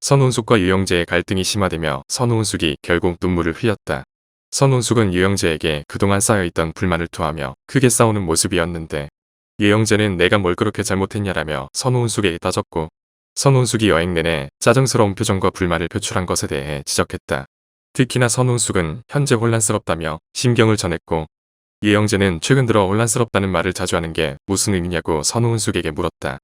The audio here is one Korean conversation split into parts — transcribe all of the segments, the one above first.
선훈숙과 유영재의 갈등이 심화되며 선훈숙이 결국 눈물을 흘렸다. 선훈숙은 유영재에게 그동안 쌓여있던 불만을 토하며 크게 싸우는 모습이었는데 유영재는 내가 뭘 그렇게 잘못했냐라며 선훈숙에게 따졌고 선훈숙이 여행 내내 짜증스러운 표정과 불만을 표출한 것에 대해 지적했다. 특히나 선훈숙은 현재 혼란스럽다며 심경을 전했고 유영재는 최근 들어 혼란스럽다는 말을 자주 하는 게 무슨 의미냐고 선훈숙에게 물었다.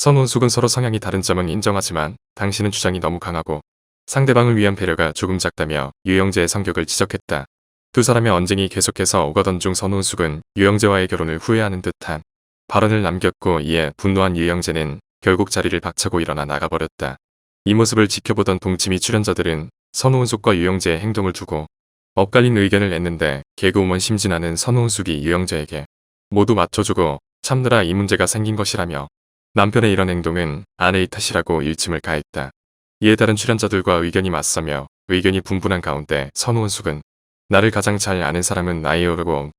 선훈숙은 서로 성향이 다른 점은 인정하지만 당신은 주장이 너무 강하고 상대방을 위한 배려가 조금 작다며 유영재의 성격을 지적했다. 두 사람의 언쟁이 계속해서 오가던 중 선훈숙은 유영재와의 결혼을 후회하는 듯한 발언을 남겼고 이에 분노한 유영재는 결국 자리를 박차고 일어나 나가버렸다. 이 모습을 지켜보던 동치미 출연자들은 선훈숙과 유영재의 행동을 두고 엇갈린 의견을 냈는데 개그우먼 심진아는 선훈숙이 유영재에게 모두 맞춰주고 참느라 이 문제가 생긴 것이라며 남편의 이런 행동은 아내의 탓이라고 일침을 가했다. 이에 다른 출연자들과 의견이 맞서며 의견이 분분한 가운데 선훈숙은 나를 가장 잘 아는 사람은 나예요라고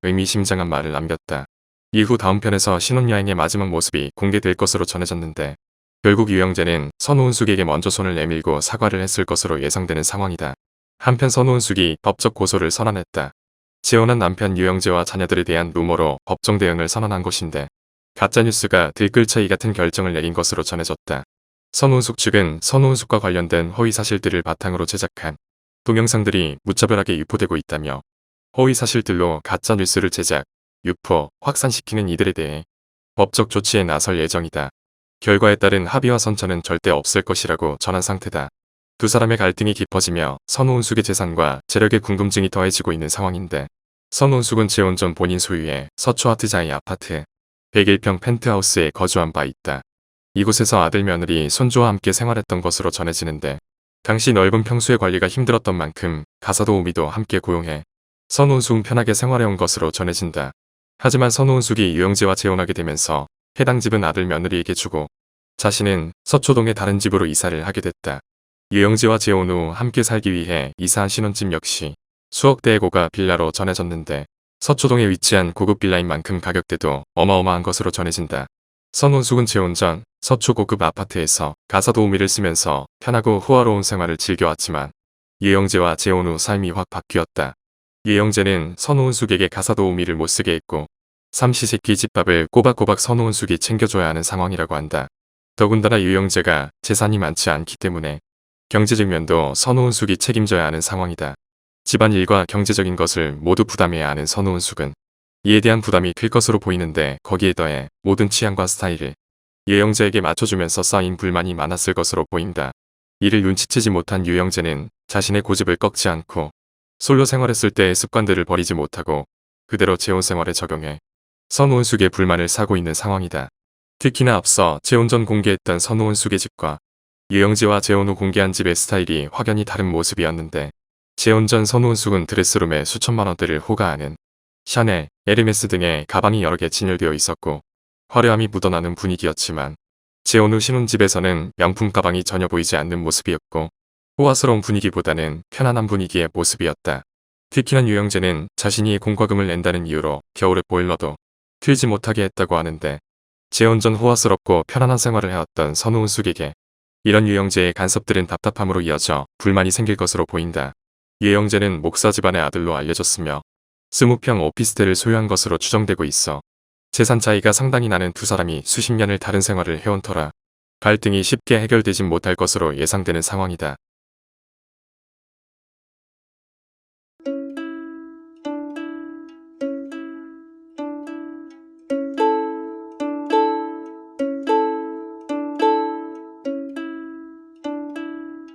의미심장한 말을 남겼다. 이후 다음 편에서 신혼여행의 마지막 모습이 공개될 것으로 전해졌는데 결국 유영재는 선훈숙에게 먼저 손을 내밀고 사과를 했을 것으로 예상되는 상황이다. 한편 선훈숙이 법적 고소를 선언했다. 재혼한 남편 유영재와 자녀들에 대한 루머로 법정 대응을 선언한 것인데 가짜뉴스가 들끓차이 같은 결정을 내린 것으로 전해졌다. 선훈숙 측은 선훈숙과 관련된 허위사실들을 바탕으로 제작한 동영상들이 무차별하게 유포되고 있다며 허위사실들로 가짜뉴스를 제작, 유포, 확산시키는 이들에 대해 법적 조치에 나설 예정이다. 결과에 따른 합의와 선처는 절대 없을 것이라고 전한 상태다. 두 사람의 갈등이 깊어지며 선훈숙의 재산과 재력의 궁금증이 더해지고 있는 상황인데 선훈숙은 재혼 전 본인 소유의 서초아트자이 아파트 101평 펜트하우스에 거주한 바 있다. 이곳에서 아들 며느리 손주와 함께 생활했던 것으로 전해지는데 당시 넓은 평수의 관리가 힘들었던 만큼 가사도우미도 함께 고용해 선훈숙은 편하게 생활해온 것으로 전해진다. 하지만 선훈숙이 유영재와 재혼하게 되면서 해당 집은 아들 며느리에게 주고 자신은 서초동의 다른 집으로 이사를 하게 됐다. 유영재와 재혼 후 함께 살기 위해 이사한 신혼집 역시 수억대의 고가 빌라로 전해졌는데 서초동에 위치한 고급 빌라인 만큼 가격대도 어마어마한 것으로 전해진다. 선훈숙은 재혼 전 서초 고급 아파트에서 가사도우미를 쓰면서 편하고 호화로운 생활을 즐겨왔지만 유영재와 재혼 후 삶이 확 바뀌었다. 유영재는 선훈숙에게 가사도우미를 못쓰게 했고 삼시세끼 집밥을 꼬박꼬박 선훈숙이 챙겨줘야 하는 상황이라고 한다. 더군다나 유영재가 재산이 많지 않기 때문에 경제적 면도 선훈숙이 책임져야 하는 상황이다. 집안일과 경제적인 것을 모두 부담해야 하는 선훈숙은 이에 대한 부담이 클 것으로 보이는데 거기에 더해 모든 취향과 스타일을 유영재에게 맞춰주면서 쌓인 불만이 많았을 것으로 보인다. 이를 눈치채지 못한 유영재는 자신의 고집을 꺾지 않고 솔로 생활했을 때의 습관들을 버리지 못하고 그대로 재혼 생활에 적용해 선훈숙의 불만을 사고 있는 상황이다. 특히나 앞서 재혼 전 공개했던 선훈숙의 집과 유영재와 재혼 후 공개한 집의 스타일이 확연히 다른 모습이었는데 재혼 전 선훈숙은 드레스룸에 수천만 원대를 호가하는 샤넬, 에르메스 등의 가방이 여러 개 진열되어 있었고 화려함이 묻어나는 분위기였지만 재혼 후 신혼집에서는 명품 가방이 전혀 보이지 않는 모습이었고 호화스러운 분위기보다는 편안한 분위기의 모습이었다. 특히나 유영재는 자신이 공과금을 낸다는 이유로 겨울에 보일러도 틀지 못하게 했다고 하는데 재혼 전 호화스럽고 편안한 생활을 해왔던 선훈숙에게 이런 유영재의 간섭들은 답답함으로 이어져 불만이 생길 것으로 보인다. 유영재는 목사 집안의 아들로 알려졌으며 20평 오피스텔을 소유한 것으로 추정되고 있어 재산 차이가 상당히 나는 두 사람이 수십 년을 다른 생활을 해온 터라 갈등이 쉽게 해결되진 못할 것으로 예상되는 상황이다.